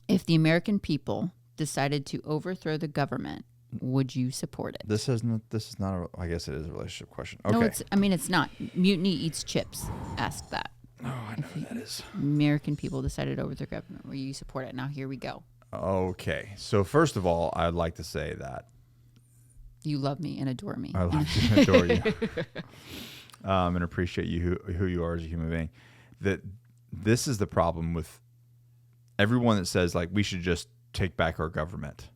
If the American people decided to overthrow the government, would you support it? This is not I guess it is a relationship question. Okay. No, it's not. Mutiny Eats Chips asked that. Oh, I know who that is. American people decided to overthrow the government. Will you support it? Now, here we go. Okay. So, first of all, I'd like to say that you love me and adore me. I love you and adore you. And appreciate you who you are as a human being. That this is the problem with everyone that says, like, we should just take back our government,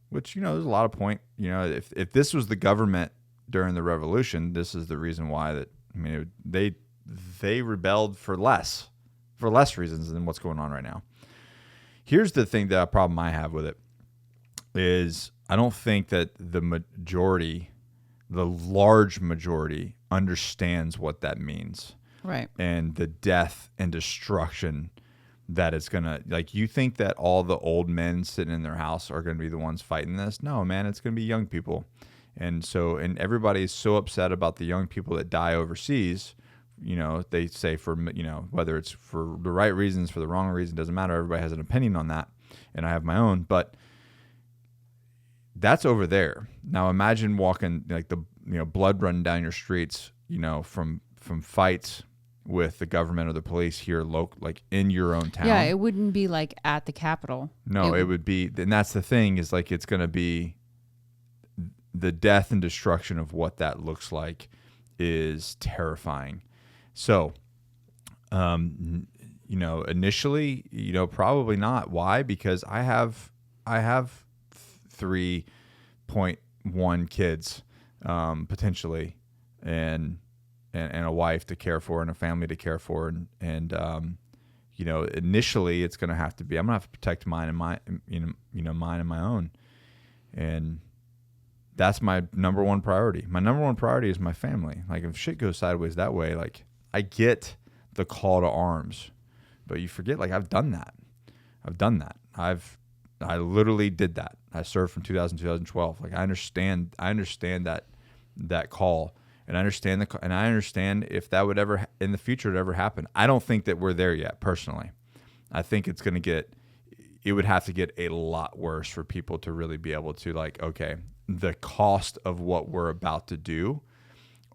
which, there's a lot of point. If this was the government during the revolution, this is the reason why they rebelled for less reasons than what's going on right now. Here's the thing, that problem I have with it is I don't think that the large majority understands what that means. Right. And the death and destruction that it's going to, like, you think that all the old men sitting in their house are going to be the ones fighting this? No, man, it's going to be young people. And everybody is so upset about the young people that die overseas. They say for, whether it's for the right reasons, for the wrong reason, doesn't matter. Everybody has an opinion on that. And I have my own, but that's over there. Now imagine walking, like, the, blood running down your streets, from fights with the government or the police here, like in your own town. Yeah, it wouldn't be like at the Capitol. No, it would be, and that's the thing, is like, it's going to be the death and destruction of what that looks like is terrifying. So, initially, probably not. Why? Because I have 3.1 kids, potentially, and a wife to care for and a family to care for. And initially it's going to have to be, I'm going to have to protect mine and mine and my own. And that's my number one priority. My number one priority is my family. Like, if shit goes sideways that way, like, I get the call to arms, but you forget, like, I've done that. I literally did that. I served from 2000 to 2012. Like, I understand that call. And I understand if that would ever in the future would ever happen. I don't think that we're there yet, personally. I think it would have to get a lot worse for people to really be able to, like, okay, the cost of what we're about to do,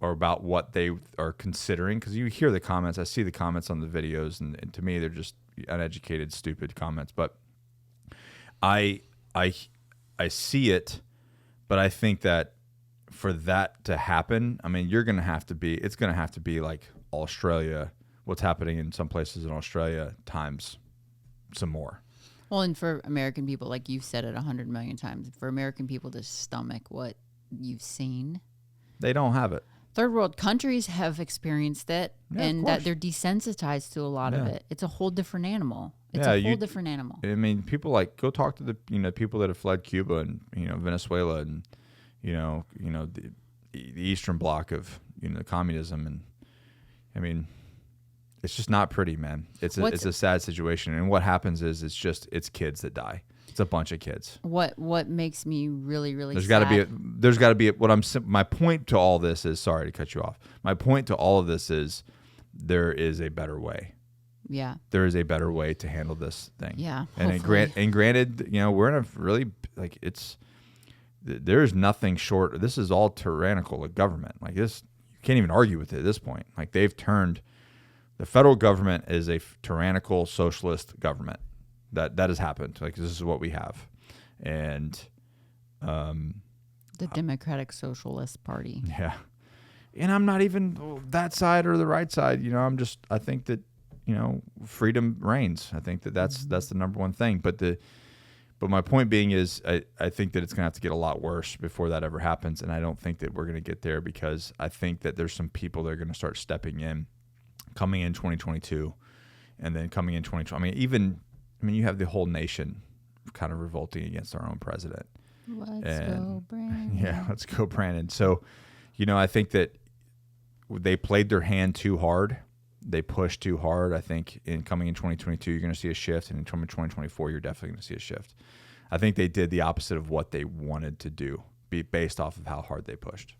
or about what they are considering. Because you hear the comments, I see the comments on the videos, and to me, they're just uneducated, stupid comments. But I see it, but I think that for that to happen, I mean, it's going to have to be like Australia, what's happening in some places in Australia, times some more. Well, and for American people, like you've said it 100 million times, for American people to stomach what you've seen, they don't have it. Third world countries have experienced it, and that they're desensitized to a lot of it. It's a whole different animal. It's a whole different animal. I mean, people, like, go talk to the people that have fled Cuba and Venezuela and the Eastern Bloc of communism, and I mean, it's just not pretty, man. It's a sad situation, and what happens is it's kids that die. It's a bunch of kids. What makes me really, really there's sad. There's got to be my point to all this is, sorry to cut you off. My point to all of this is there is a better way. Yeah. There is a better way to handle this thing. Yeah. And granted, we're in a really, like, there's nothing short. This is all tyrannical government. Like, this, you can't even argue with it at this point. Like, they've turned, the federal government is a tyrannical socialist government. That has happened. Like, this is what we have. And the Democratic Socialist Party. Yeah. And I'm not even that side or the right side. I think that, freedom reigns. I think that's the number one thing. But my point being is, I think that it's going to have to get a lot worse before that ever happens. And I don't think that we're going to get there, because I think that there's some people that are going to start stepping in, coming in 2022, and then coming in 2020. You have the whole nation kind of revolting against our own president. Let's go, Brandon. Yeah, let's go, Brandon. So, I think that they played their hand too hard. They pushed too hard. I think coming in 2022, you're going to see a shift, and in 2024, you're definitely going to see a shift. I think they did the opposite of what they wanted to do, based off of how hard they pushed.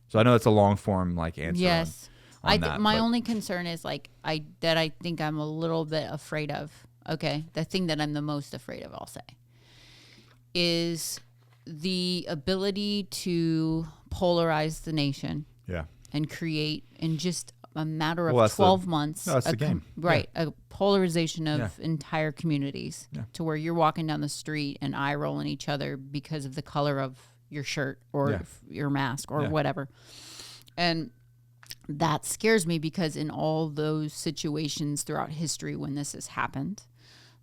So I know it's a long form answer. Yes. On that, my only concern is I think I'm a little bit afraid of okay, the thing that I'm the most afraid of, I'll say, is the ability to polarize the nation. Yeah. And create in just a matter of 12 months. No, that's the game. Right. Yeah. A polarization of entire communities to where you're walking down the street and eye rolling each other because of the color of your shirt or your mask or whatever. And that scares me because in all those situations throughout history when this has happened,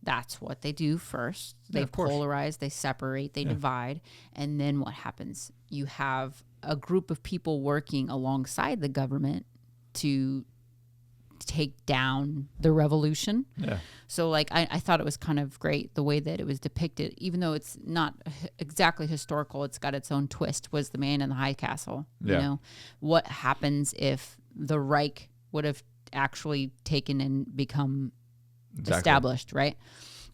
that's what they do first. They polarize, they separate, they divide. And then what happens? You have a group of people working alongside the government to take down the revolution. Yeah. So like I thought it was kind of great the way that it was depicted, even though it's not exactly historical, it's got its own twist, was the man in the high castle. You know, what happens if the Reich would have actually taken and become established, right?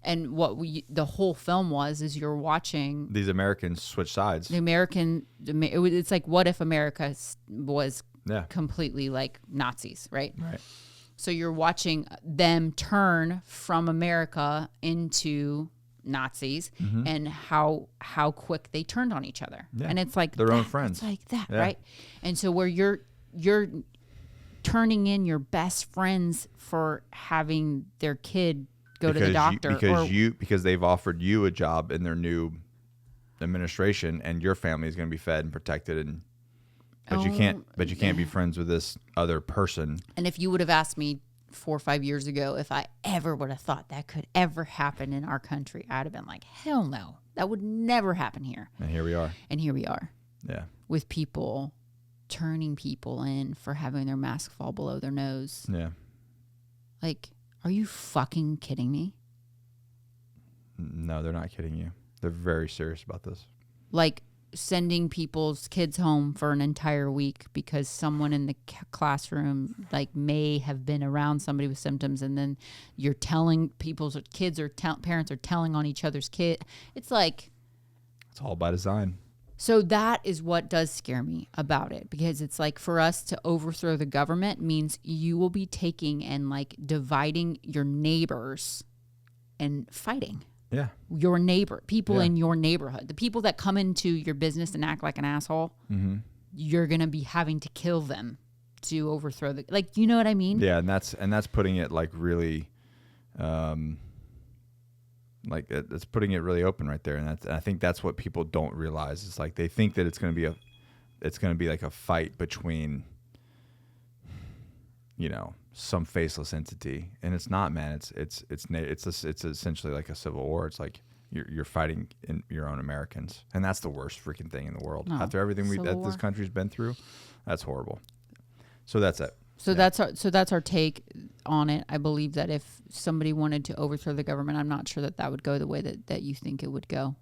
And what the whole film is you're watching these Americans switch sides. It's like, what if America was completely like Nazis, right? Right. So you're watching them turn from America into Nazis and how quick they turned on each other. Yeah. And it's like their own friends. It's like that, right? And so where you're turning in your best friends for having their kid go to the doctor because they've offered you a job in their new administration and your family is going to be fed and protected but you can't be friends with this other person. And if you would have asked me 4 or 5 years ago if I ever would have thought that could ever happen in our country, I'd have been like, hell no, that would never happen here. And here we are. Yeah. With people turning people in for having their mask fall below their nose. Yeah. Like, are you fucking kidding me? No, they're not kidding you. They're very serious about this. Like sending people's kids home for an entire week because someone in the classroom like may have been around somebody with symptoms, and then you're telling people's kids or parents are telling on each other's kid. It's like, it's all by design. So that is what does scare me about it, because it's like, for us to overthrow the government means you will be taking and like dividing your neighbors and fighting. Yeah. Your neighbor, people in your neighborhood, the people that come into your business and act like an asshole, you're going to be having to kill them to overthrow the, like, you know what I mean? Yeah. And that's putting it like really, like it's putting it really open right there. And I think that's what people don't realize. It's like, they think that it's going to be like a fight between, you know, some faceless entity, and it's not, man. It's essentially like a civil war. It's like you're fighting in your own Americans, and that's the worst freaking thing in the world. After everything that this country's been through, that's horrible. So that's it. So that's our take on it. I believe that if somebody wanted to overthrow the government, I'm not sure that would go the way that you think it would go.